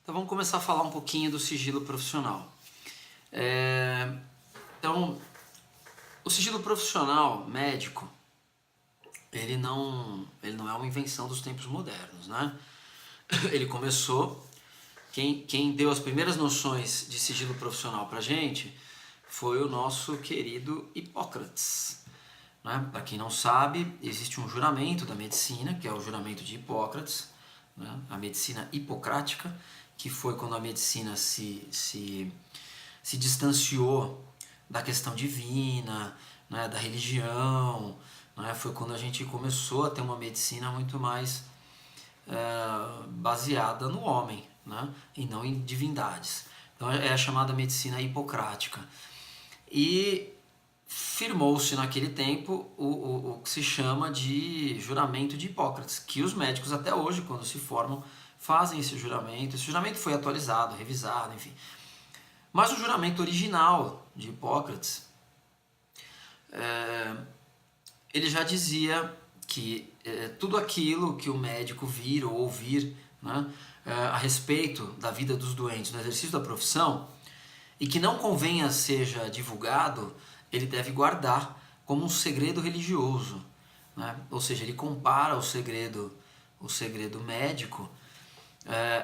Então vamos começar a falar um pouquinho do sigilo profissional. Então, o sigilo profissional médico, ele não é uma invenção dos tempos modernos, né? Ele começou, quem deu as primeiras noções de sigilo profissional pra gente foi o nosso querido Hipócrates. Né? Para quem não sabe, existe um juramento da medicina, que é o juramento de Hipócrates, né? A medicina hipocrática, que foi quando a medicina se distanciou da questão divina, né? Da religião, né? Foi quando a gente começou a ter uma medicina muito mais baseada no homem, né? E não em divindades. Então é a chamada medicina hipocrática. E firmou-se naquele tempo o que se chama de juramento de Hipócrates, que os médicos até hoje, quando se formam, fazem esse juramento. Esse juramento foi atualizado, revisado, enfim. Mas o juramento original de Hipócrates, ele já dizia que tudo aquilo que o médico vir ou ouvir, né, a respeito da vida dos doentes no exercício da profissão, e que não convenha seja divulgado, ele deve guardar como um segredo religioso, né? Ou seja, ele compara o segredo médico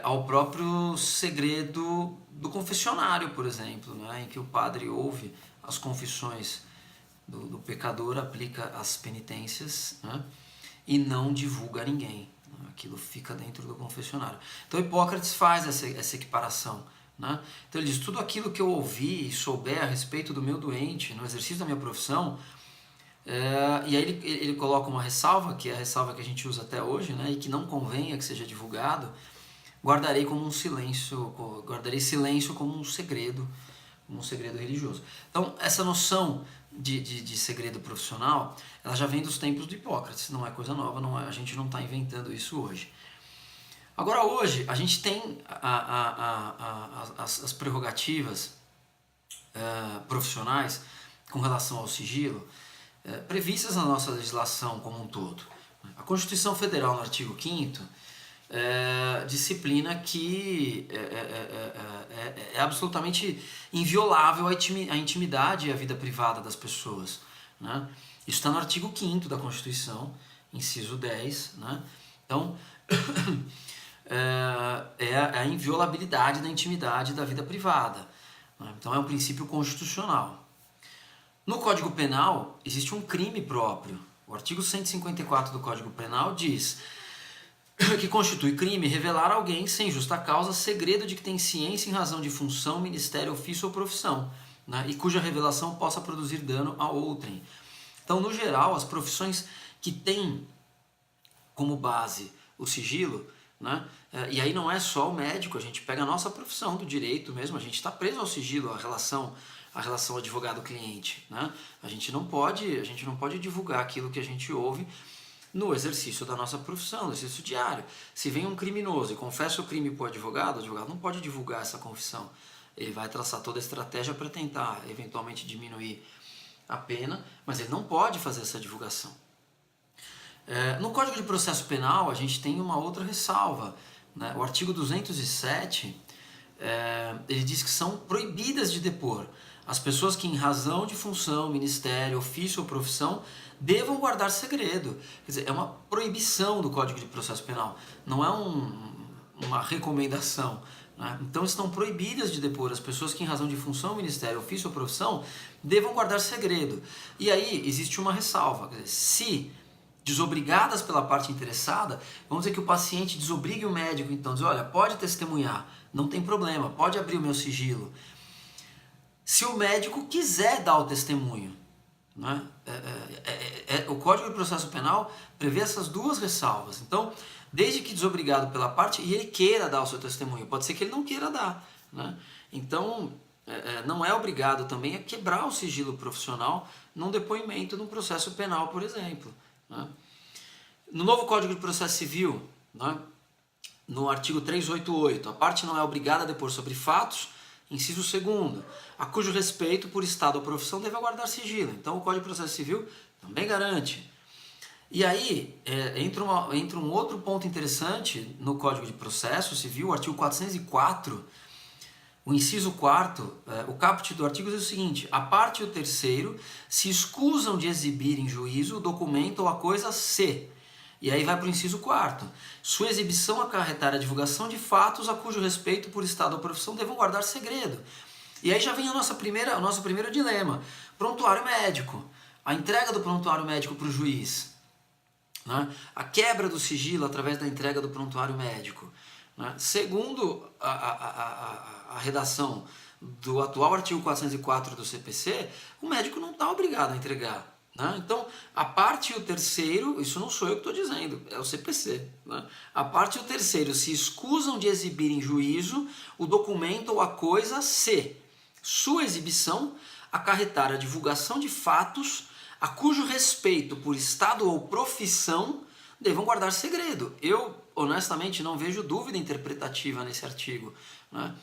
ao próprio segredo do confessionário, por exemplo, né? Em que o padre ouve as confissões do pecador, aplica as penitências, né? E não divulga a ninguém. Aquilo fica dentro do confessionário. Então Hipócrates faz essa equiparação. Né? Então ele diz, tudo aquilo que eu ouvi e souber a respeito do meu doente no exercício da minha profissão, e aí ele coloca uma ressalva, que é a ressalva que a gente usa até hoje, né? E que não convenha que seja divulgado, guardarei silêncio como um segredo religioso. Então essa noção de segredo profissional, ela já vem dos tempos de Hipócrates, não é coisa nova, a gente não está inventando isso hoje. Agora hoje a gente tem as prerrogativas profissionais com relação ao sigilo previstas na nossa legislação como um todo. A Constituição Federal, no artigo 5º, disciplina que é absolutamente inviolável a intimidade e a vida privada das pessoas. Né? Isso está no artigo 5º da Constituição, inciso 10. Né? Então, é a inviolabilidade da intimidade da vida privada. Né? Então é um princípio constitucional. No Código Penal existe um crime próprio. O artigo 154 do Código Penal diz que constitui crime revelar a alguém sem justa causa segredo de que tem ciência em razão de função, ministério, ofício ou profissão, né? E cuja revelação possa produzir dano a outrem. Então, no geral, as profissões que têm como base o sigilo, né? E aí não é só o médico, a gente pega a nossa profissão do direito mesmo, a gente está preso ao sigilo, a relação advogado-cliente. Né? A gente não pode divulgar aquilo que a gente ouve no exercício da nossa profissão, no exercício diário. Se vem um criminoso e confessa o crime para o advogado não pode divulgar essa confissão. Ele vai traçar toda a estratégia para tentar, eventualmente, diminuir a pena, mas ele não pode fazer essa divulgação. No Código de Processo Penal, a gente tem uma outra ressalva. Né? O artigo 207, ele diz que são proibidas de depor as pessoas que, em razão de função, ministério, ofício ou profissão, devam guardar segredo. Quer dizer, é uma proibição do Código de Processo Penal, não é uma recomendação. Né? Então estão proibidas de depor as pessoas que, em razão de função, ministério, ofício ou profissão, devam guardar segredo. E aí existe uma ressalva. Quer dizer, se desobrigadas pela parte interessada, vamos dizer que o paciente desobrigue o médico, então diz, olha, pode testemunhar, não tem problema, pode abrir o meu sigilo. Se o médico quiser dar o testemunho, né? O Código de Processo Penal prevê essas duas ressalvas. Então, desde que desobrigado pela parte e ele queira dar o seu testemunho, pode ser que ele não queira dar. Né? Então, não é obrigado também a quebrar o sigilo profissional num depoimento num processo penal, por exemplo. Né? No novo Código de Processo Civil, né? No artigo 388, a parte não é obrigada a depor sobre fatos, inciso 2º, a cujo respeito por estado ou profissão deve aguardar sigilo. Então o Código de Processo Civil também garante. E aí entra um outro ponto interessante no Código de Processo Civil, o artigo 404, o inciso 4º, o caput do artigo diz o seguinte: a parte e o terceiro se escusam de exibir em juízo o documento ou a coisa se. E aí vai para o inciso 4º. Sua exibição acarretar a divulgação de fatos a cujo respeito por estado ou profissão devam guardar segredo. E aí já vem o nosso primeiro dilema. Prontuário médico. A entrega do prontuário médico para o juiz. Né? A quebra do sigilo através da entrega do prontuário médico. Né? Segundo a redação do atual artigo 404 do CPC, o médico não está obrigado a entregar. Né? Então, a parte e o terceiro, isso não sou eu que estou dizendo, é o CPC. Né? A parte e o terceiro se escusam de exibir em juízo o documento ou a coisa se sua exibição acarretar a divulgação de fatos a cujo respeito por estado ou profissão devam guardar segredo. Eu, honestamente, não vejo dúvida interpretativa nesse artigo. Né?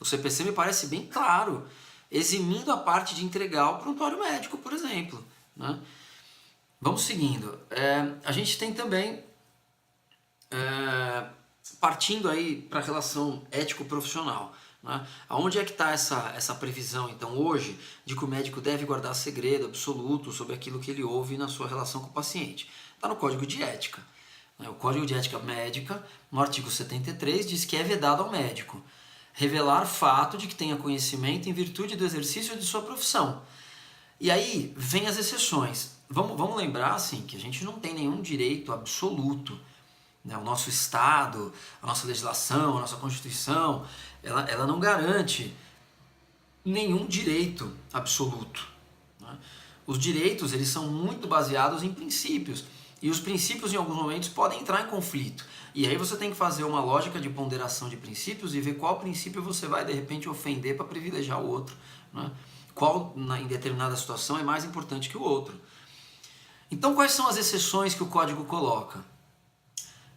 O CPC me parece bem claro, eximindo a parte de entregar o prontuário médico, por exemplo. Né? Vamos seguindo. A gente tem também, partindo aí para a relação ético-profissional, né? Aonde é que está essa previsão, então, hoje, de que o médico deve guardar segredo absoluto sobre aquilo que ele ouve na sua relação com o paciente? Está no Código de Ética. Né? O Código de Ética Médica, no artigo 73, diz que é vedado ao médico revelar fato de que tenha conhecimento em virtude do exercício de sua profissão. E aí vem as exceções. Vamos lembrar assim, que a gente não tem nenhum direito absoluto. Né? O nosso Estado, a nossa legislação, a nossa Constituição, ela não garante nenhum direito absoluto. Né? Os direitos eles são muito baseados em princípios. E os princípios em alguns momentos podem entrar em conflito. E aí você tem que fazer uma lógica de ponderação de princípios e ver qual princípio você vai de repente ofender para privilegiar o outro. Né? Qual em determinada situação é mais importante que o outro. Então quais são as exceções que o código coloca?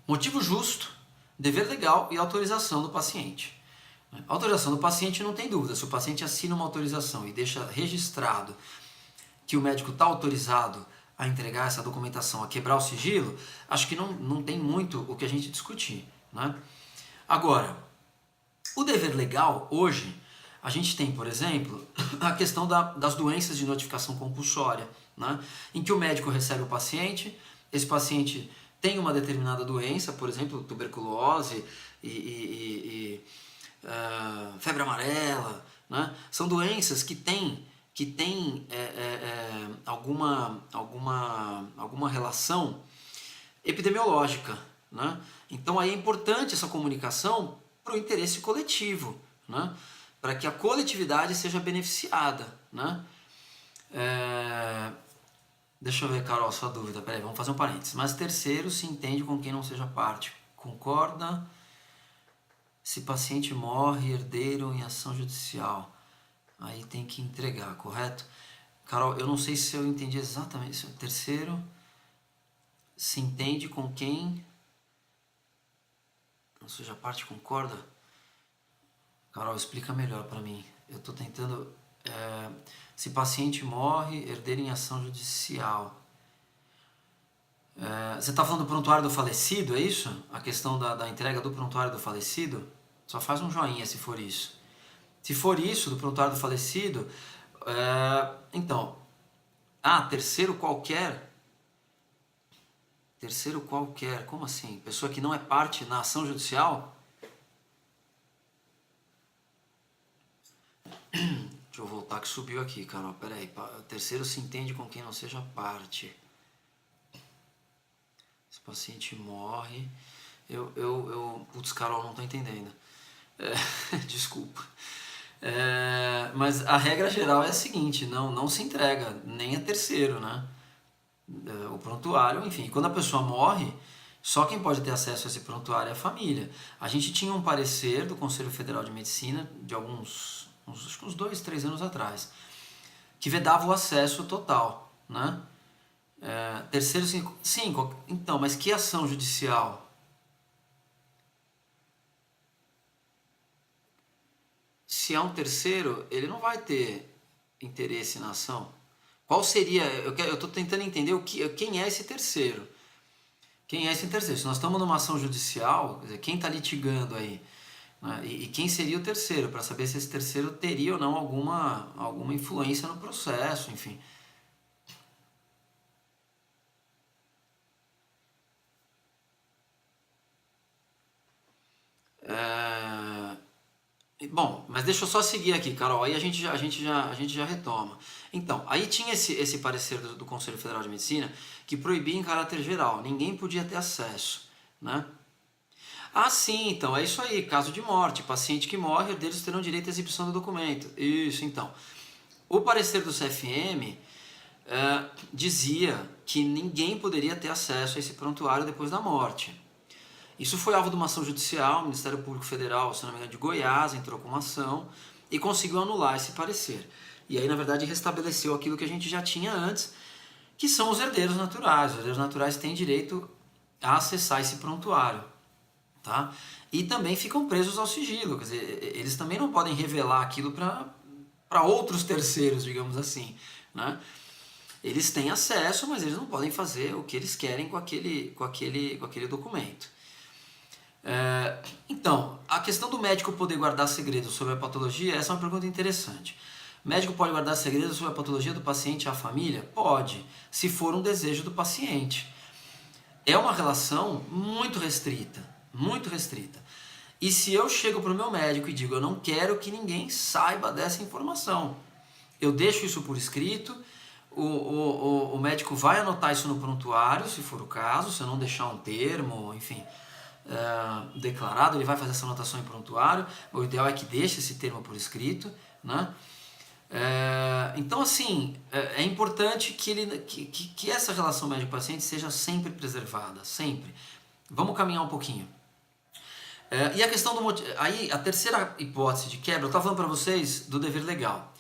Motivo justo, dever legal e autorização do paciente. A autorização do paciente não tem dúvida. Se o paciente assina uma autorização e deixa registrado que o médico está autorizado a entregar essa documentação, a quebrar o sigilo, acho que não tem muito o que a gente discutir. Né? Agora, o dever legal, hoje, a gente tem, por exemplo, a questão das doenças de notificação compulsória, né? Em que o médico recebe o paciente, esse paciente tem uma determinada doença, por exemplo, tuberculose febre amarela, né? São doenças que têm alguma relação epidemiológica. Né? Então aí é importante essa comunicação para o interesse coletivo, né? Para que a coletividade seja beneficiada. Né? Deixa eu ver, Carol, sua dúvida. Peraí, vamos fazer um parênteses. Mas terceiro se entende com quem não seja parte. Concorda? Se paciente morre, herdeiro em ação judicial. Aí tem que entregar, correto? Carol, eu não sei se eu entendi exatamente. O terceiro se entende com quem não seja parte, concorda? Carol, explica melhor para mim. Eu estou tentando... se paciente morre, herdeiro em ação judicial. Você está falando do prontuário do falecido, é isso? A questão da entrega do prontuário do falecido? Só faz um joinha se for isso. Se for isso, do prontuário do falecido, então, terceiro qualquer, como assim? Pessoa que não é parte na ação judicial? Deixa eu voltar que subiu aqui, Carol, peraí. Terceiro se entende com quem não seja parte. Se o paciente morre... Putz, Carol, não tô entendendo. Desculpa. Mas a regra geral é a seguinte, não se entrega nem a terceiro, né? O prontuário, enfim, quando a pessoa morre, só quem pode ter acesso a esse prontuário é a família. A gente tinha um parecer do Conselho Federal de Medicina de uns 2, 3 anos atrás, que vedava o acesso total, né? Terceiro, sim, então, mas que ação judicial? Se é um terceiro, ele não vai ter interesse na ação. Qual seria... Eu estou tentando entender quem é esse terceiro. Quem é esse terceiro? Se nós estamos numa ação judicial, quer dizer, quem está litigando aí? Né? E quem seria o terceiro? Para saber se esse terceiro teria ou não alguma influência no processo, enfim. Bom, mas deixa eu só seguir aqui, Carol, aí a gente já retoma. Então, aí tinha esse parecer do Conselho Federal de Medicina que proibia em caráter geral, ninguém podia ter acesso, né? Ah, sim, então, é isso aí, caso de morte, paciente que morre, herdeiros terão direito à exibição do documento. Isso, então. O parecer do CFM dizia que ninguém poderia ter acesso a esse prontuário depois da morte. Isso foi alvo de uma ação judicial, o Ministério Público Federal, se não me engano, de Goiás, entrou com uma ação e conseguiu anular esse parecer. E aí, na verdade, restabeleceu aquilo que a gente já tinha antes, que são os herdeiros naturais. Os herdeiros naturais têm direito a acessar esse prontuário. Tá? E também ficam presos ao sigilo, quer dizer, eles também não podem revelar aquilo para outros terceiros, digamos assim. Né? Eles têm acesso, mas eles não podem fazer o que eles querem com aquele documento. Então, a questão do médico poder guardar segredos sobre a patologia, essa é uma pergunta interessante. O médico pode guardar segredos sobre a patologia do paciente e a família? Pode, se for um desejo do paciente. É uma relação muito restrita, muito restrita. E se eu chego para o meu médico e digo, eu não quero que ninguém saiba dessa informação, eu deixo isso por escrito, o médico vai anotar isso no prontuário, se for o caso, se eu não deixar um termo, enfim, declarado, ele vai fazer essa anotação em prontuário. O ideal é que deixe esse termo por escrito, né? Então, assim, é importante que essa relação médico-paciente seja sempre preservada, sempre. Vamos caminhar um pouquinho. E a questão do aí a terceira hipótese de quebra, eu estava falando para vocês do dever legal.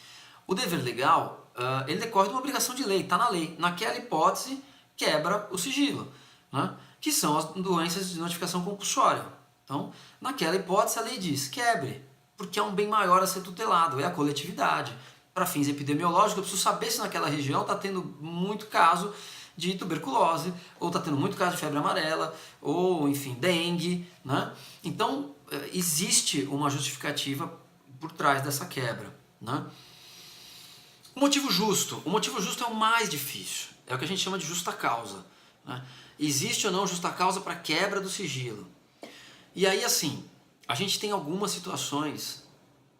O dever legal, ele decorre de uma obrigação de lei, está na lei. Naquela hipótese, quebra o sigilo, né? Que são as doenças de notificação compulsória. Então, naquela hipótese, a lei diz, quebre, porque é um bem maior a ser tutelado, é a coletividade. Para fins epidemiológicos, eu preciso saber se naquela região está tendo muito caso de tuberculose, ou está tendo muito caso de febre amarela, ou, enfim, dengue, né? Então, existe uma justificativa por trás dessa quebra, né? O motivo justo é o mais difícil, é o que a gente chama de justa causa, né? Existe ou não justa causa para quebra do sigilo? E aí, assim, a gente tem algumas situações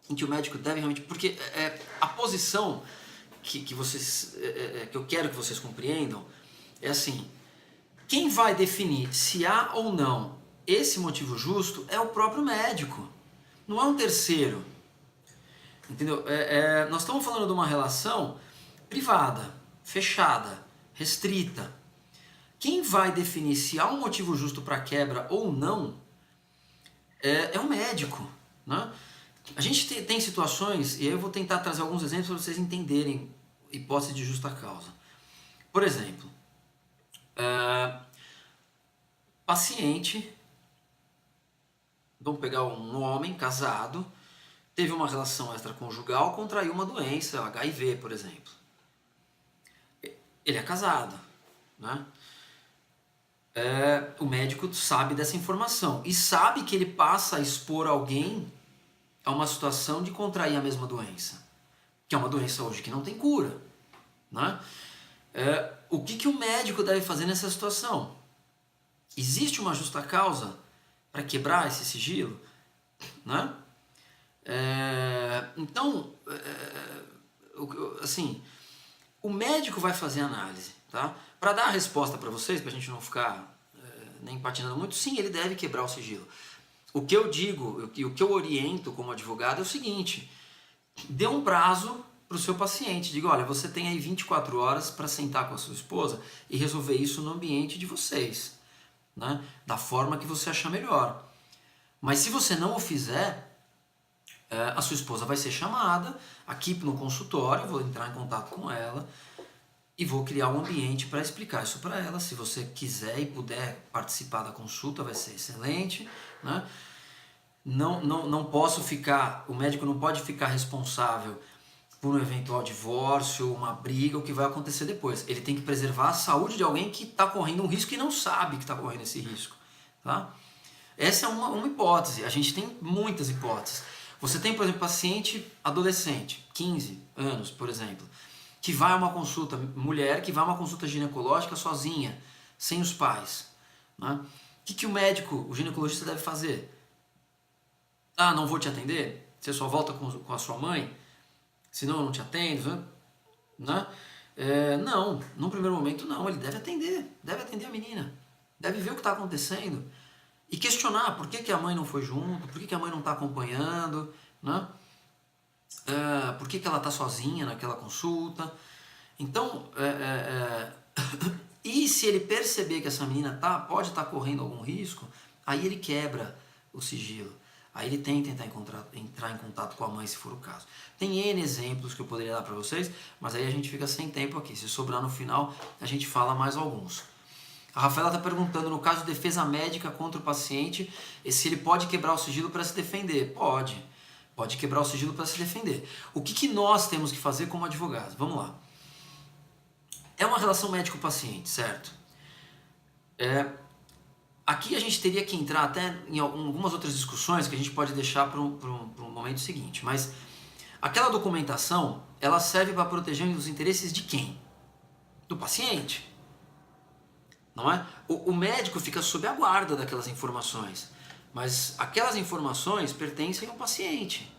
em que o médico deve realmente... Porque a posição que eu quero que vocês compreendam é assim, quem vai definir se há ou não esse motivo justo é o próprio médico, não é um terceiro. Entendeu? Nós estamos falando de uma relação privada, fechada, restrita. Quem vai definir se há um motivo justo para quebra ou não é o médico, né? A gente tem situações, e aí eu vou tentar trazer alguns exemplos para vocês entenderem hipótese de justa causa. Por exemplo, paciente, vamos pegar um homem casado, teve uma relação extraconjugal, contraiu uma doença, HIV, por exemplo. Ele é casado, né? O médico sabe dessa informação e sabe que ele passa a expor alguém a uma situação de contrair a mesma doença, que é uma doença hoje que não tem cura, né? O que o médico deve fazer nessa situação? Existe uma justa causa para quebrar esse sigilo, né? Então, assim, o médico vai fazer a análise, tá? Para dar a resposta para vocês, para a gente não ficar nem patinando muito, sim, ele deve quebrar o sigilo. O que eu digo, o que eu oriento como advogado é o seguinte, dê um prazo para o seu paciente, diga, olha, você tem aí 24 horas para sentar com a sua esposa e resolver isso no ambiente de vocês, né? Da forma que você achar melhor. Mas se você não o fizer, a sua esposa vai ser chamada aqui no consultório, eu vou entrar em contato com ela e vou criar um ambiente para explicar isso para ela. Se você quiser e puder participar da consulta, vai ser excelente, né? Não posso ficar, o médico não pode ficar responsável por um eventual divórcio, uma briga, o que vai acontecer depois. Ele tem que preservar a saúde de alguém que está correndo um risco e não sabe que está correndo esse risco. Tá? Essa é uma hipótese. A gente tem muitas hipóteses. Você tem, por exemplo, paciente adolescente, 15 anos, por exemplo, que vai a uma consulta, mulher que vai a uma consulta ginecológica sozinha, sem os pais. Né? O que o médico, o ginecologista deve fazer? Ah, não vou te atender? Você só volta com a sua mãe? Senão eu não te atendo? Né? Não, num primeiro momento não, ele deve atender a menina, deve ver o que está acontecendo e questionar por que a mãe não foi junto, por que a mãe não está acompanhando, né? Por que ela está sozinha naquela consulta. Então, e se ele perceber que essa menina pode estar correndo algum risco, aí ele quebra o sigilo. Aí ele tenta entrar em contato com a mãe, se for o caso. Tem N exemplos que eu poderia dar para vocês, mas aí a gente fica sem tempo aqui. Se sobrar no final, a gente fala mais alguns. A Rafaela está perguntando, no caso de defesa médica contra o paciente, se ele pode quebrar o sigilo para se defender. Pode quebrar o sigilo para se defender. O que nós temos que fazer como advogados? Vamos lá. É uma relação médico-paciente, certo? Aqui a gente teria que entrar até em algumas outras discussões que a gente pode deixar para um momento seguinte. Mas aquela documentação, ela serve para proteger os interesses de quem? Do paciente. Não é? O médico fica sob a guarda daquelas informações, mas aquelas informações pertencem ao paciente.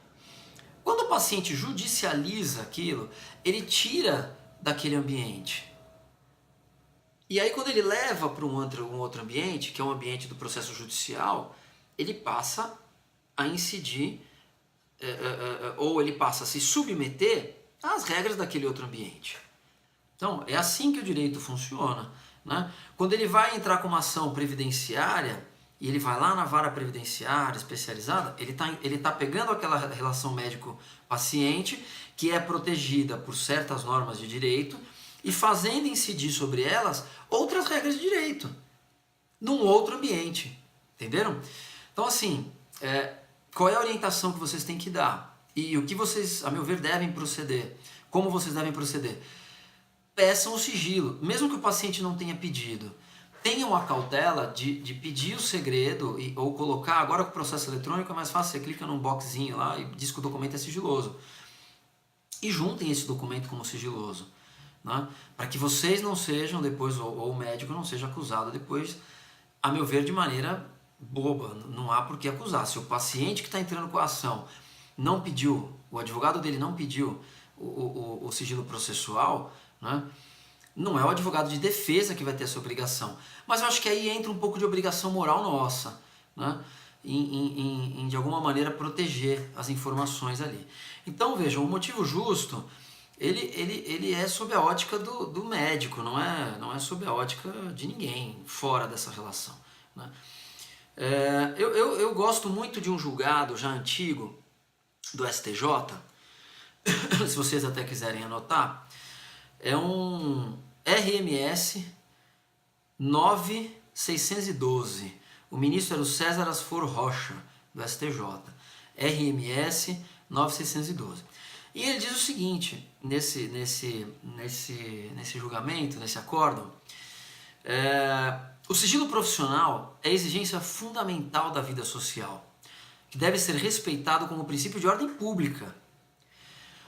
Quando o paciente judicializa aquilo, ele tira daquele ambiente. E aí quando ele leva para um outro ambiente, que é um ambiente do processo judicial, ele passa a incidir, ou ele passa a se submeter às regras daquele outro ambiente. Então, é assim que o direito funciona. Né? Quando ele vai entrar com uma ação previdenciária, e ele vai lá na vara previdenciária especializada, ele tá pegando aquela relação médico-paciente, que é protegida por certas normas de direito, e fazendo incidir sobre elas outras regras de direito, num outro ambiente. Entenderam? Então, assim, qual é a orientação que vocês têm que dar? E o que vocês, a meu ver, devem proceder? Como vocês devem proceder? Peçam o sigilo, mesmo que o paciente não tenha pedido. Tenham a cautela de pedir o segredo ou colocar, agora com o processo eletrônico é mais fácil, você clica num boxzinho lá e diz que o documento é sigiloso. E juntem esse documento como sigiloso, né? Para que vocês não sejam depois, ou o médico não seja acusado depois, a meu ver, de maneira boba. Não há por que acusar. Se o paciente que está entrando com a ação não pediu, o advogado dele não pediu o sigilo processual, né? Não é o advogado de defesa que vai ter essa obrigação. Mas eu acho que aí entra um pouco de obrigação moral nossa, né? Em de alguma maneira proteger as informações ali. Então vejam, o motivo justo ele é sob a ótica do médico, não é sob a ótica de ninguém fora dessa relação, né? Eu gosto muito de um julgado já antigo do STJ, se vocês até quiserem anotar, é um RMS 9612. O ministro era o César Asfor Rocha, do STJ. RMS 9612. E ele diz o seguinte, nesse julgamento, nesse acórdão, o sigilo profissional é exigência fundamental da vida social, que deve ser respeitado como princípio de ordem pública.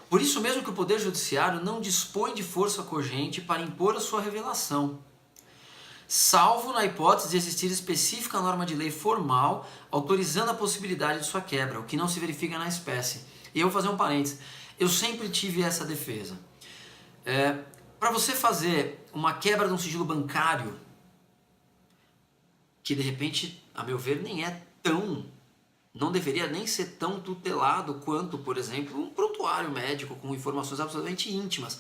Por isso mesmo que o Poder Judiciário não dispõe de força cogente para impor a sua revelação, salvo na hipótese de existir específica norma de lei formal autorizando a possibilidade de sua quebra, o que não se verifica na espécie. E eu vou fazer um parênteses. Eu sempre tive essa defesa. Para você fazer uma quebra de um sigilo bancário, que de repente, a meu ver, não deveria nem ser tão tutelado quanto, por exemplo, um prontuário médico com informações absolutamente íntimas.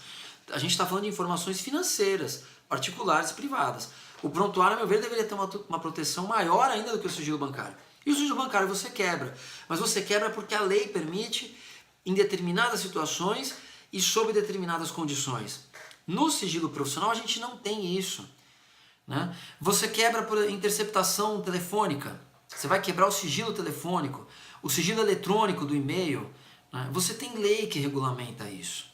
A gente está falando de informações financeiras, particulares e privadas. O prontuário, a meu ver, deveria ter uma proteção maior ainda do que o sigilo bancário. E o sigilo bancário você quebra, mas você quebra porque a lei permite em determinadas situações e sob determinadas condições. No sigilo profissional a gente não tem isso, né? Você quebra por interceptação telefônica. Você vai quebrar o sigilo telefônico, o sigilo eletrônico do e-mail, né? Você tem lei que regulamenta isso.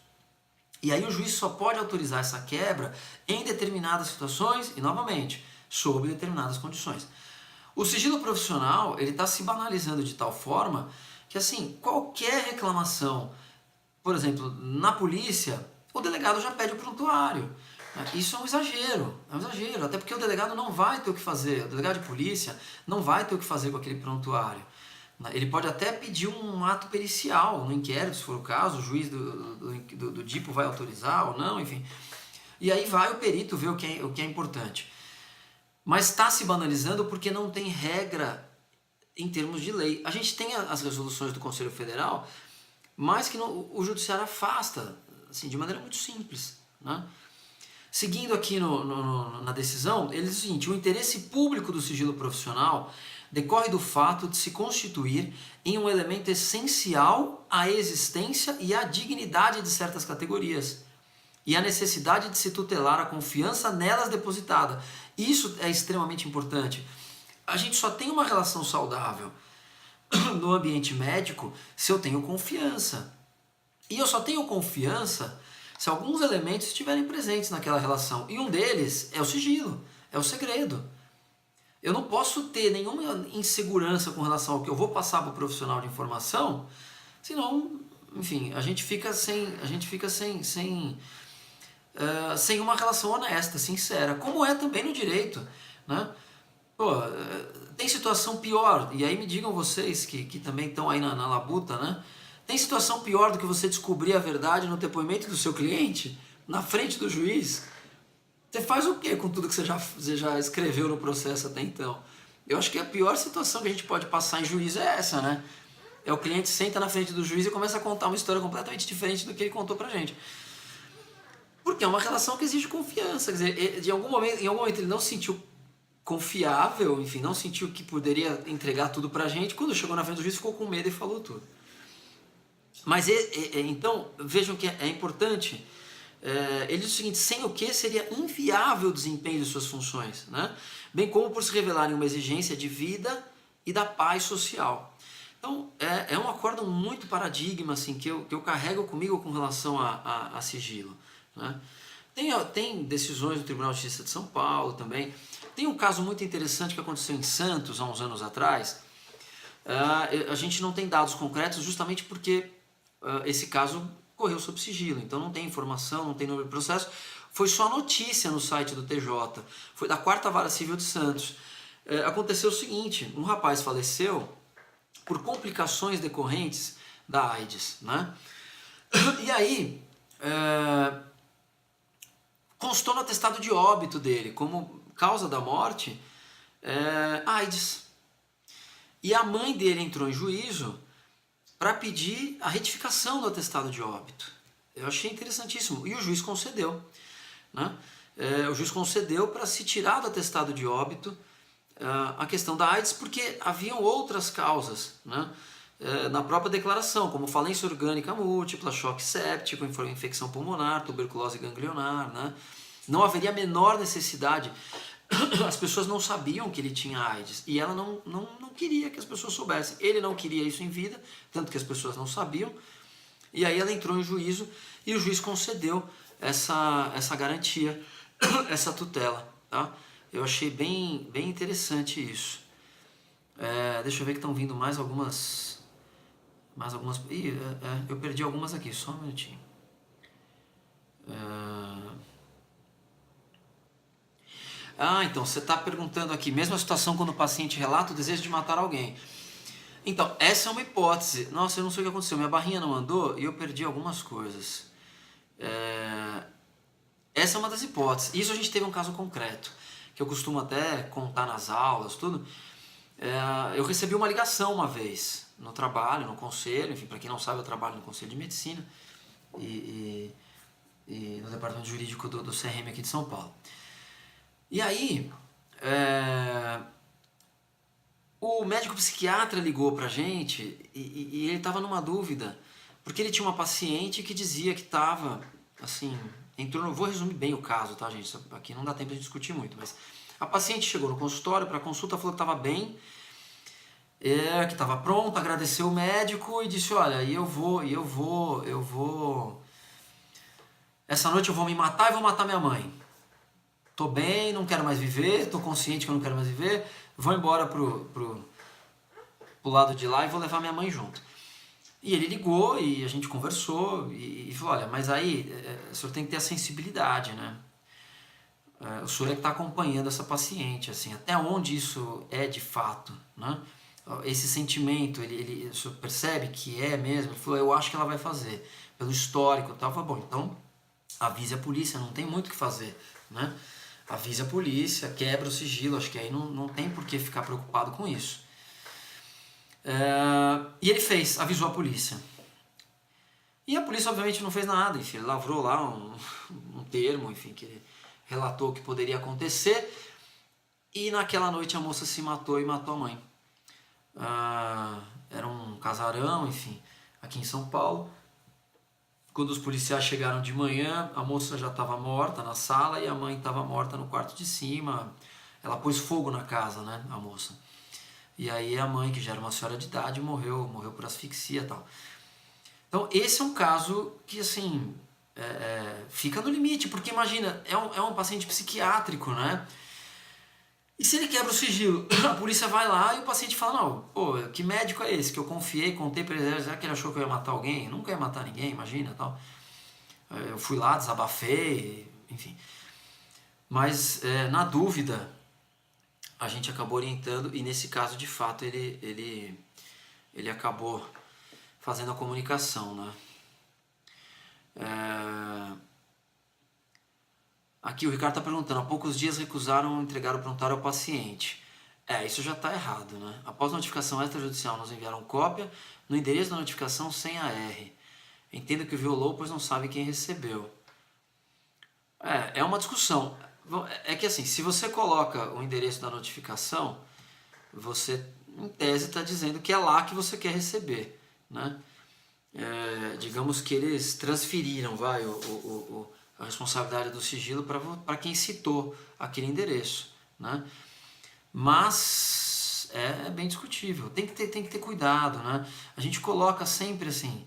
E aí o juiz só pode autorizar essa quebra em determinadas situações e, novamente, sob determinadas condições. O sigilo profissional, ele está se banalizando de tal forma que, assim, qualquer reclamação, por exemplo, na polícia, o delegado já pede o prontuário. Isso é um exagero, até porque o delegado não vai ter o que fazer, o delegado de polícia não vai ter o que fazer com aquele prontuário. Ele pode até pedir um ato pericial no inquérito, se for o caso, o juiz do DIPO vai autorizar ou não, enfim. E aí vai o perito ver o que é importante. Mas está se banalizando porque não tem regra em termos de lei. A gente tem as resoluções do Conselho Federal, mas que o judiciário afasta, assim, de maneira muito simples, né? Seguindo aqui na decisão, ele diz o seguinte: o interesse público do sigilo profissional decorre do fato de se constituir em um elemento essencial à existência e à dignidade de certas categorias e a necessidade de se tutelar a confiança nelas depositada. Isso é extremamente importante. A gente só tem uma relação saudável no ambiente médico se eu tenho confiança. E eu só tenho confiança se alguns elementos estiverem presentes naquela relação. E um deles é o sigilo, é o segredo. Eu não posso ter nenhuma insegurança com relação ao que eu vou passar para o profissional de informação, senão, enfim, a gente fica sem uma relação honesta, sincera, como é também no direito, né? Pô, tem situação pior, e aí me digam vocês que também estão aí na labuta, né? Tem situação pior do que você descobrir a verdade no depoimento do seu cliente, na frente do juiz? Você faz o quê com tudo que você já escreveu no processo até então? Eu acho que a pior situação que a gente pode passar em juízo é essa, né? É o cliente senta na frente do juiz e começa a contar uma história completamente diferente do que ele contou pra gente. Porque é uma relação que exige confiança. Quer dizer, em algum momento ele não se sentiu confiável, enfim, não sentiu que poderia entregar tudo pra gente. Quando chegou na frente do juiz, ficou com medo e falou tudo. Mas então, vejam que é importante. Ele diz o seguinte: sem o que seria inviável o desempenho de suas funções, né? Bem como por se revelarem uma exigência de vida e da paz social. Então, é um acórdão muito paradigma assim, que eu carrego comigo com relação a sigilo, né? Tem decisões do Tribunal de Justiça de São Paulo também. Tem um caso muito interessante que aconteceu em Santos há uns anos atrás. A gente não tem dados concretos justamente porque esse caso correu sob sigilo, então não tem informação, não tem número de processo. Foi só notícia no site do TJ, foi da 4ª Vara Civil de Santos. Aconteceu o seguinte: um rapaz faleceu por complicações decorrentes da AIDS, né? E aí constou no atestado de óbito dele como causa da morte AIDS. E a mãe dele entrou em juízo para pedir a retificação do atestado de óbito. Eu achei interessantíssimo. E o juiz concedeu, né? O juiz concedeu para se tirar do atestado de óbito a questão da AIDS, porque haviam outras causas, né? Na própria declaração, como falência orgânica múltipla, choque séptico, infecção pulmonar, tuberculose ganglionar, né? Não haveria a menor necessidade. As pessoas não sabiam que ele tinha AIDS e ela não queria que as pessoas soubessem. Ele não queria isso em vida, tanto que as pessoas não sabiam. E aí ela entrou em juízo e o juiz concedeu essa garantia, essa tutela, tá? Eu achei bem interessante isso. Deixa eu ver que estão vindo mais algumas. Eu perdi algumas aqui, só um minutinho. Então, você está perguntando aqui, mesma situação quando o paciente relata o desejo de matar alguém. Então, essa é uma hipótese. Nossa, eu não sei o que aconteceu, minha barrinha não andou e eu perdi algumas coisas. Essa é uma das hipóteses. Isso a gente teve um caso concreto, que eu costumo até contar nas aulas, tudo. Eu recebi uma ligação uma vez, no trabalho, no conselho, enfim, para quem não sabe, eu trabalho no Conselho de Medicina e no departamento jurídico do CRM aqui de São Paulo. E aí, o médico psiquiatra ligou pra gente e ele estava numa dúvida, porque ele tinha uma paciente que dizia que estava, assim, vou resumir bem o caso, tá, gente? Aqui não dá tempo de discutir muito, mas a paciente chegou no consultório para consulta, falou que estava bem, que estava pronta, agradeceu o médico e disse: olha, eu vou essa noite eu vou me matar e vou matar minha mãe. Tô bem, não quero mais viver, tô consciente que eu não quero mais viver, vou embora pro lado de lá e vou levar minha mãe junto. E ele ligou e a gente conversou e falou, olha, mas aí o senhor tem que ter a sensibilidade, né? O senhor é que está acompanhando essa paciente, assim, até onde isso é de fato, né? Esse sentimento, o senhor percebe que é mesmo? Ele falou, eu acho que ela vai fazer, pelo histórico e tal. Eu falei, bom, então avise a polícia, não tem muito o que fazer, né? Avise a polícia, quebra o sigilo, acho que aí não tem por que ficar preocupado com isso. E ele fez, avisou a polícia. E a polícia obviamente não fez nada, enfim, ele lavrou lá um termo, enfim, que ele relatou o que poderia acontecer. E naquela noite a moça se matou e matou a mãe. Era um casarão, enfim, aqui em São Paulo. Quando os policiais chegaram de manhã, a moça já estava morta na sala e a mãe estava morta no quarto de cima. Ela pôs fogo na casa, né, a moça. E aí a mãe, que já era uma senhora de idade, morreu por asfixia e tal. Então esse é um caso que, assim, fica no limite, porque imagina, é um paciente psiquiátrico, né? E se ele quebra o sigilo, a polícia vai lá e o paciente fala, não, pô, que médico é esse que eu confiei, contei pra ele, será que ele achou que eu ia matar alguém? Eu nunca ia matar ninguém, imagina, tal. Eu fui lá, desabafei, enfim. Mas na dúvida, a gente acabou orientando e nesse caso, de fato, ele acabou fazendo a comunicação, né? Aqui o Ricardo está perguntando, há poucos dias recusaram entregar o prontuário ao paciente. Isso já está errado, né? Após notificação extrajudicial, nos enviaram cópia no endereço da notificação sem AR. Entendo que violou, pois não sabe quem recebeu. É uma discussão. É que assim, se você coloca o endereço da notificação, você, em tese, está dizendo que é lá que você quer receber, né? Digamos que eles transferiram, a responsabilidade do sigilo para quem citou aquele endereço, né? Mas é bem discutível, tem que ter cuidado, né? A gente coloca sempre assim,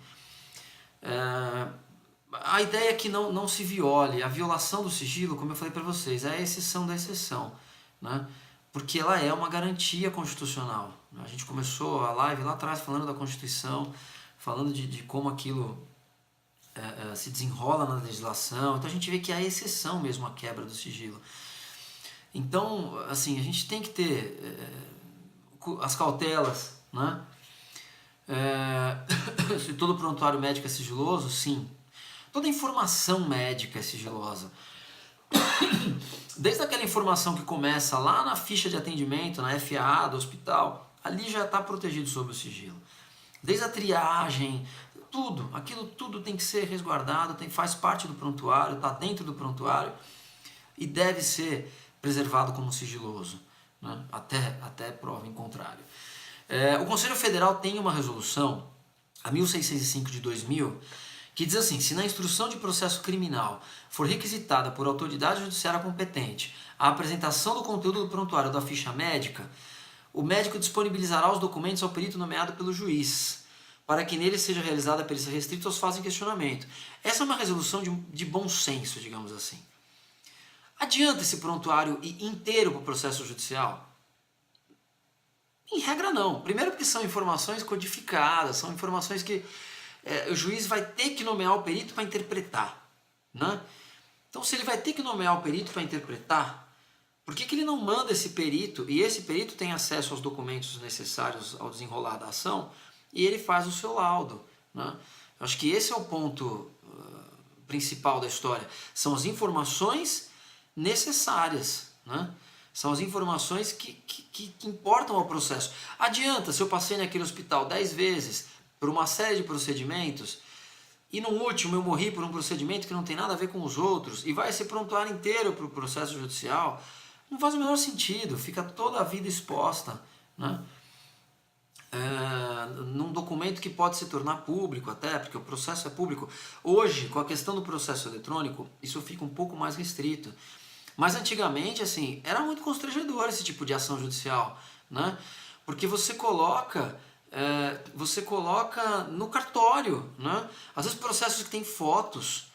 a ideia é que não se viole, a violação do sigilo, como eu falei para vocês, é a exceção da exceção, né? Porque ela é uma garantia constitucional. A gente começou a live lá atrás falando da Constituição, falando de como aquilo se desenrola na legislação, então a gente vê que é a exceção mesmo a quebra do sigilo. Então, assim, a gente tem que ter as cautelas, né? Se todo prontuário médico é sigiloso, sim. Toda informação médica é sigilosa. Desde aquela informação que começa lá na ficha de atendimento, na FAA do hospital, ali já está protegido sob o sigilo. Desde a triagem, aquilo tudo tem que ser resguardado, faz parte do prontuário, está dentro do prontuário e deve ser preservado como sigiloso, né? Até prova em contrário. O Conselho Federal tem uma resolução, a 1605 de 2000, que diz assim, se na instrução de processo criminal for requisitada por autoridade judiciária competente a apresentação do conteúdo do prontuário da ficha médica, o médico disponibilizará os documentos ao perito nomeado pelo juiz, para que nele seja realizada a perícia restrita aos fatos em questionamento. Essa é uma resolução de bom senso, digamos assim. Adianta esse prontuário ir inteiro para o processo judicial? Em regra não. Primeiro porque são informações codificadas, são informações que o juiz vai ter que nomear o perito para interpretar, né? Então se ele vai ter que nomear o perito para interpretar, por que ele não manda esse perito, e esse perito tem acesso aos documentos necessários ao desenrolar da ação, e ele faz o seu laudo, né? Eu acho que esse é o ponto principal da história. São as informações necessárias, né? São as informações que importam ao processo. Adianta se eu passei naquele hospital 10 vezes por uma série de procedimentos e no último eu morri por um procedimento que não tem nada a ver com os outros e vai ser prontuário inteiro para o processo judicial? Não faz o menor sentido, fica toda a vida exposta, né? Num documento que pode se tornar público até, porque o processo é público. Hoje, com a questão do processo eletrônico, isso fica um pouco mais restrito. Mas antigamente, assim, era muito constrangedor esse tipo de ação judicial, né? Porque você coloca no cartório, né? Às vezes processos que tem fotos,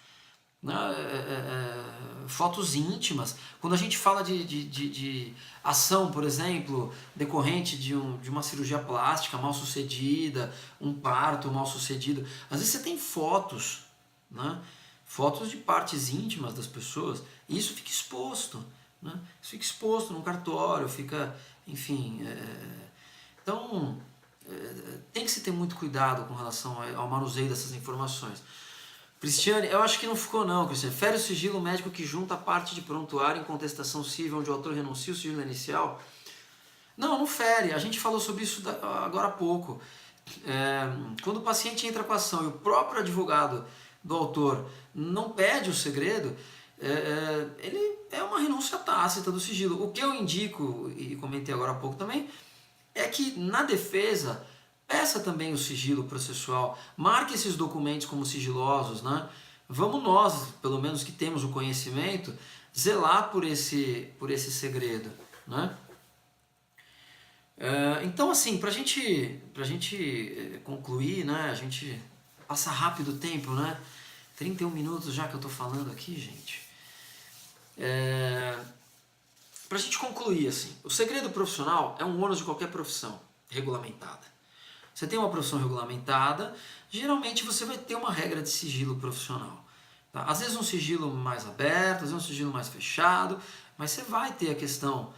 né, fotos íntimas. Quando a gente fala de ação, por exemplo, decorrente de uma cirurgia plástica mal sucedida, um parto mal sucedido, às vezes você tem fotos, né, fotos de partes íntimas das pessoas, e isso fica exposto. Né? Isso fica exposto num cartório, fica, enfim. Então, tem que se ter muito cuidado com relação ao manuseio dessas informações. Cristiane, eu acho que não ficou não, Cristiane. Fere o sigilo médico que junta a parte de prontuário em contestação civil onde o autor renuncia o sigilo inicial? Não, não fere. A gente falou sobre isso agora há pouco. Quando o paciente entra com a ação e o próprio advogado do autor não pede o segredo, ele é uma renúncia tácita do sigilo. O que eu indico, e comentei agora há pouco também, é que na defesa peça também o sigilo processual, marque esses documentos como sigilosos, né? Vamos nós, pelo menos que temos o conhecimento, zelar por esse segredo, né? Então, assim, pra gente concluir, né? A gente passa rápido o tempo, né? 31 minutos já que eu tô falando aqui, gente. Pra gente concluir, assim, o segredo profissional é um ônus de qualquer profissão regulamentada. Você tem uma profissão regulamentada, geralmente você vai ter uma regra de sigilo profissional. Tá? Às vezes um sigilo mais aberto, às vezes um sigilo mais fechado, mas você vai ter a questão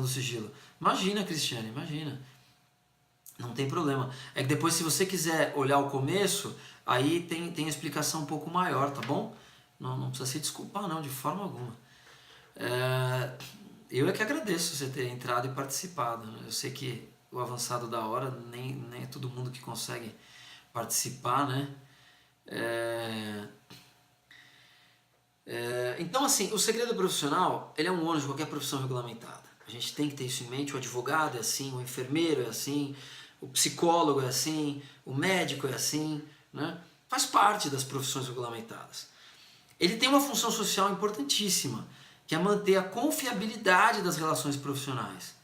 do sigilo. Imagina, Cristiane, imagina. Não tem problema. É que depois, se você quiser olhar o começo, aí tem a explicação um pouco maior, tá bom? Não precisa se desculpar, não, de forma alguma. Eu é que agradeço você ter entrado e participado. Eu sei que o avançado da hora nem é todo mundo que consegue participar, né? Então, assim, o segredo profissional, ele é um ônus de qualquer profissão regulamentada. A gente tem que ter isso em mente. O advogado é assim, o enfermeiro é assim, o psicólogo é assim, o médico é assim, né? Faz parte das profissões regulamentadas. Ele tem uma função social importantíssima, que é manter a confiabilidade das relações profissionais.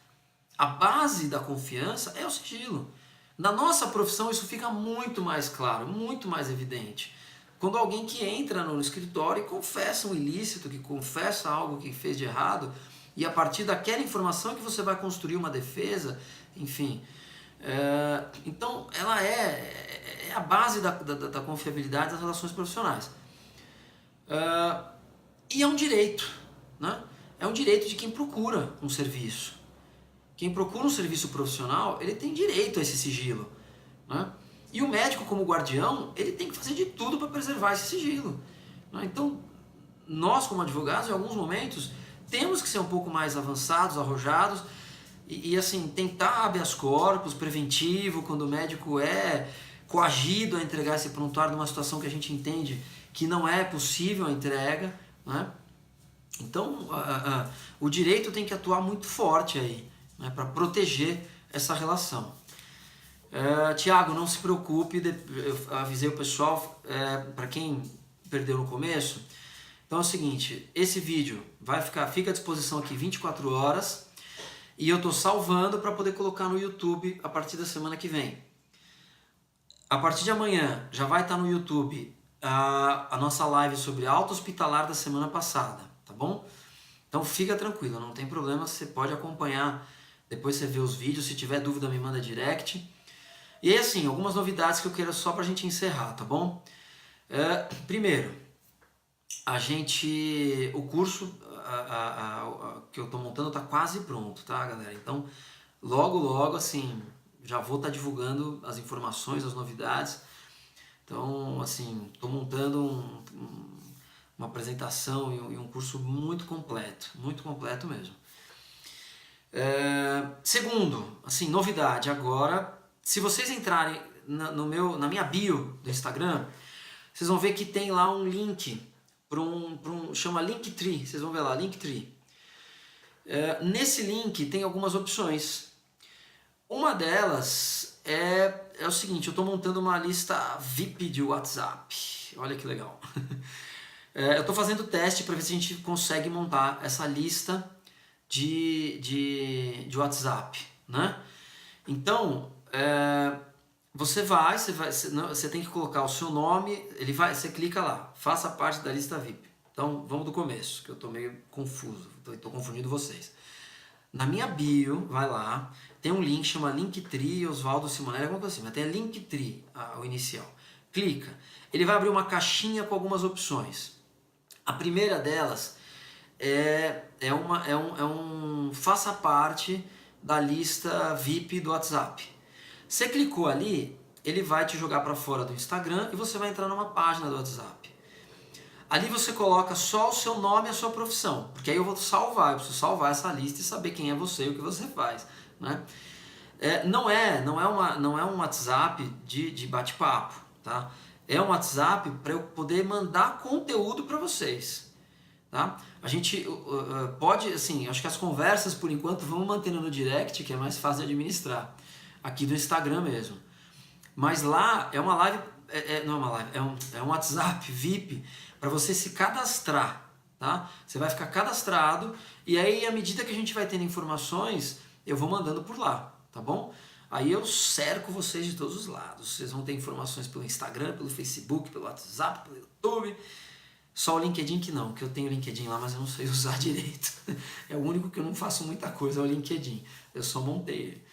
A base da confiança é o sigilo. Na nossa profissão isso fica muito mais claro, muito mais evidente. Quando alguém que entra no escritório e confessa um ilícito, que confessa algo que fez de errado, e a partir daquela informação que você vai construir uma defesa, enfim. Então ela é a base da confiabilidade das relações profissionais. E é um direito, né? É um direito de quem procura um serviço. Quem procura um serviço profissional, ele tem direito a esse sigilo, né? E o médico, como guardião, ele tem que fazer de tudo para preservar esse sigilo, né? Então, nós como advogados, em alguns momentos, temos que ser um pouco mais avançados, arrojados, e assim, tentar habeas corpus, preventivo, quando o médico é coagido a entregar esse prontuário numa situação que a gente entende que não é possível a entrega, né? Então, o direito tem que atuar muito forte aí, né, para proteger essa relação. Tiago, não se preocupe, eu avisei o pessoal, para quem perdeu no começo. Então é o seguinte, esse vídeo fica à disposição aqui 24 horas e eu estou salvando para poder colocar no YouTube a partir da semana que vem. A partir de amanhã já vai estar no YouTube a nossa live sobre alta hospitalar da semana passada, tá bom? Então fica tranquilo, não tem problema, você pode acompanhar, depois você vê os vídeos, se tiver dúvida me manda direct. E aí assim, algumas novidades que eu quero só pra gente encerrar, tá bom? Primeiro, o curso que eu tô montando tá quase pronto, tá galera? Então logo assim, já vou estar divulgando as informações, as novidades. Então assim, tô montando uma apresentação e um curso muito completo mesmo. Segundo, assim, novidade agora, se vocês entrarem na minha bio do Instagram, vocês vão ver que tem lá um link chama Linktree, vocês vão ver lá, Linktree. Nesse link tem algumas opções. Uma delas é o seguinte, eu estou montando uma lista VIP de WhatsApp, olha que legal. Eu estou fazendo teste para ver se a gente consegue montar essa lista de WhatsApp, né? Então, você tem que colocar o seu nome, você clica lá, faça parte da lista VIP. Então vamos do começo, que eu estou meio confuso, estou confundindo vocês. Na minha bio, vai lá, tem um link, chama Linktree, Oswaldo Simonelli, alguma coisa assim, mas tem a Linktree, o inicial. Clica, ele vai abrir uma caixinha com algumas opções. A primeira delas faça parte da lista VIP do WhatsApp. Você clicou ali, ele vai te jogar para fora do Instagram e você vai entrar numa página do WhatsApp. Ali você coloca só o seu nome e a sua profissão, porque aí eu preciso salvar essa lista e saber quem é você e o que você faz, né? Não é um WhatsApp de bate-papo, tá? É um WhatsApp para eu poder mandar conteúdo para vocês, tá? A gente pode, assim, acho que as conversas por enquanto vamos mantendo no direct, que é mais fácil de administrar, aqui do Instagram mesmo. Mas lá é uma live, não é uma live, é um WhatsApp VIP para você se cadastrar, tá? Você vai ficar cadastrado e aí à medida que a gente vai tendo informações, eu vou mandando por lá, tá bom? Aí eu cerco vocês de todos os lados. Vocês vão ter informações pelo Instagram, pelo Facebook, pelo WhatsApp, pelo YouTube. Só o LinkedIn que não, que eu tenho LinkedIn lá, mas eu não sei usar direito. É o único que eu não faço muita coisa, é o LinkedIn. Eu só montei ele.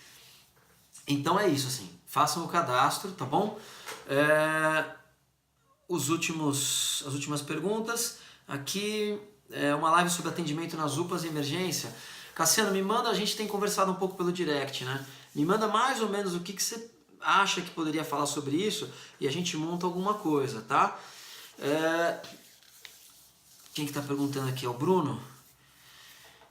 Então é isso, assim. Façam o cadastro, tá bom? As últimas perguntas. Aqui uma live sobre atendimento nas UPAs de emergência. Cassiano, me manda, a gente tem conversado um pouco pelo direct, né? Me manda mais ou menos o que você acha que poderia falar sobre isso e a gente monta alguma coisa, tá? Quem que tá perguntando aqui é o Bruno.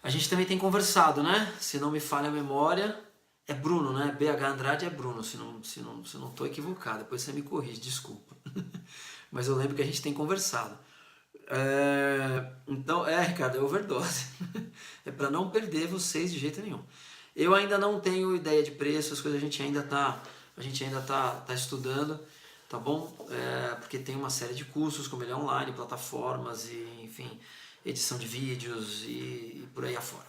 A gente também tem conversado, né? Se não me falha a memória, é Bruno, né? BH Andrade é Bruno, se não tô equivocado. Depois você me corrige, desculpa. Mas eu lembro que a gente tem conversado. Então, Ricardo, é overdose. É para não perder vocês de jeito nenhum. Eu ainda não tenho ideia de preço, as coisas a gente ainda tá estudando, tá bom? Porque tem uma série de cursos, como ele é online, plataformas e, enfim, edição de vídeos e por aí afora.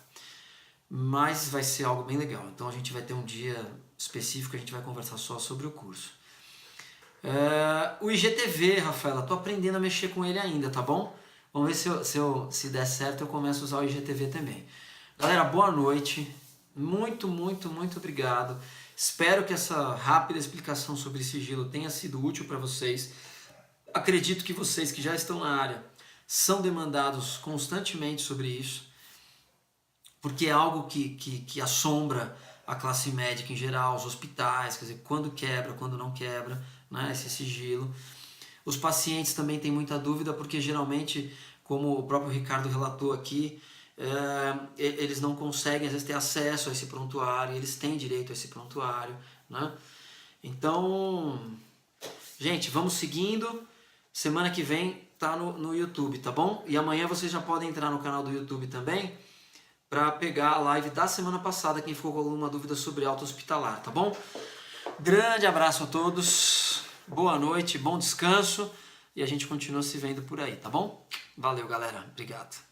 Mas vai ser algo bem legal. Então a gente vai ter um dia específico, a gente vai conversar só sobre o curso. O IGTV, Rafaela, tô aprendendo a mexer com ele ainda, tá bom? Vamos ver se der certo eu começo a usar o IGTV também. Galera, boa noite. Muito, muito, muito obrigado. Espero que essa rápida explicação sobre sigilo tenha sido útil para vocês. Acredito que vocês que já estão na área são demandados constantemente sobre isso, porque é algo que assombra a classe médica em geral, os hospitais, quer dizer, quando quebra, quando não quebra, né, esse sigilo. Os pacientes também têm muita dúvida, porque geralmente, como o próprio Ricardo relatou aqui, eles não conseguem às vezes ter acesso a esse prontuário, eles têm direito a esse prontuário, né? Então, gente, vamos seguindo. Semana que vem tá no YouTube, tá bom? E amanhã vocês já podem entrar no canal do YouTube também para pegar a live da semana passada, quem ficou com alguma dúvida sobre alta hospitalar, tá bom? Grande abraço a todos, boa noite, bom descanso e a gente continua se vendo por aí, tá bom? Valeu, galera, obrigado.